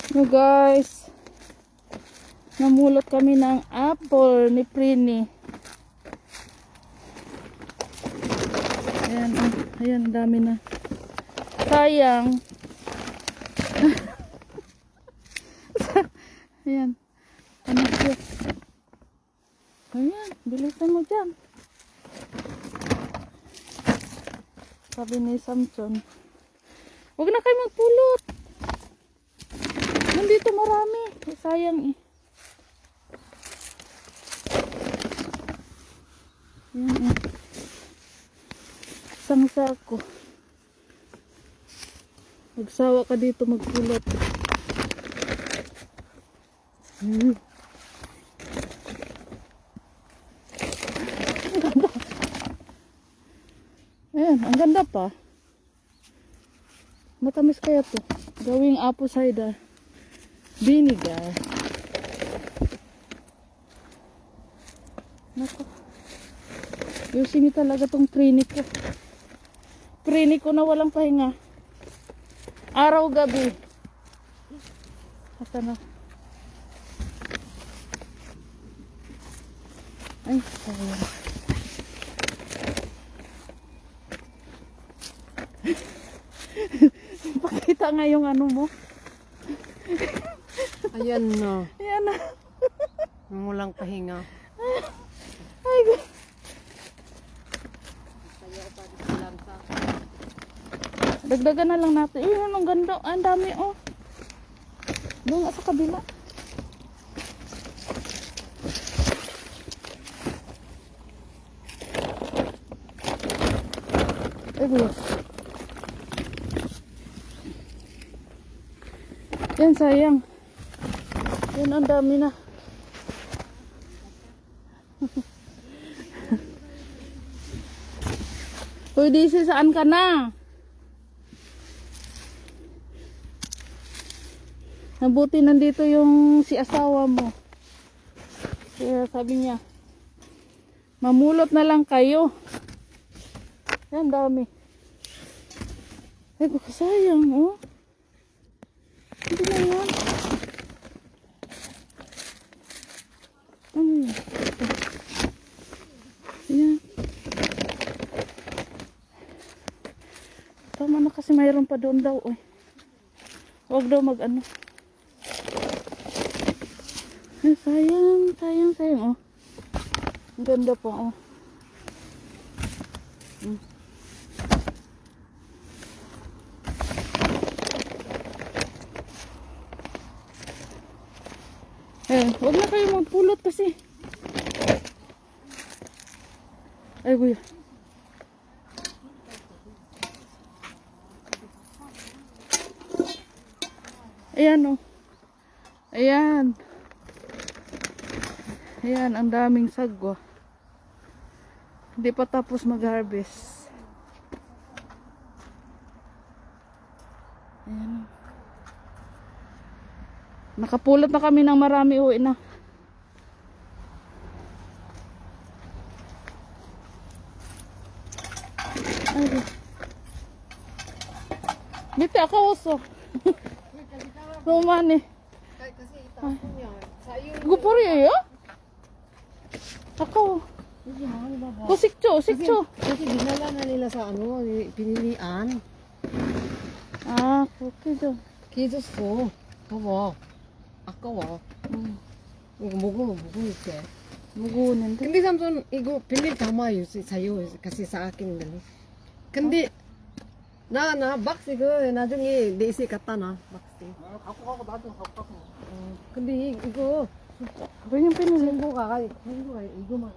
So guys, namulot kami ng apple ni Prini. Ayan, ayan, dami na. Sayang. Ayan. Ano siya? Ayan, bilisan mo dyan. Sabi ni Samson, huwag na kayo magpulot. Nandito marami. Sayang eh. Ayan eh. Isang sako. Magsawa ka dito magpulot. Ayan, ang ganda pa. Matamis kaya to. Gawing apple cider vinegar. Nako. Yusin niyo talaga tong Prini ko. Prini ko na walang pahinga. Araw gabi. Ata na. Ay, sayang. Pakita nga yung ano mo. Ayan na. Ayan na. Walang pahinga. Ay, dagdagan na lang natin. Yun, ang ganda. Ang dami, oh. Doon nga sa kabila. Ay, gulo. Yan, sayang. Yan, ang dami na. Uy, Disi, saan ka na? Nabuti nandito yung si asawa mo. Kaya sabi niya, mamulot na lang kayo. Yan, dami. Ay, sayang, oh. Hindi na yan. Ano yan? Yan. Tama na kasi mayroon pa doon daw, oh. Huwag daw mag-ano. Ay, sayang, sayang, sayang, oh. Ang ganda pa, oh. Eh, huwag na kayo magpulot kasi. Ay, kuya. Ayan, oh. Ayan. Ayan, ang daming sagwa. Hindi pa tapos mag-harvest. Ayan. Nakapulot na kami ng marami, uwi na. Ay. Dito ako uso. Rumani. Kasi itapon yan. Gupuri ya? Ako. Sikcho, sikcho. Kasi dinala na nila sa ano, pinilian. Ah, okay do. Kisos 봐봐. 아까워. 이거 먹으면 이렇게. 무거운데. 근데 삼촌 이거 빌릴 담아요. 사요. 같이 쌓았겠는데. 근데 나 박스 그 나중에 내시 갖다 놔. 박스. 갖고 가고 나중에 갖고 가고. 근데 이거 Ganyan pinili. 친구가 이거만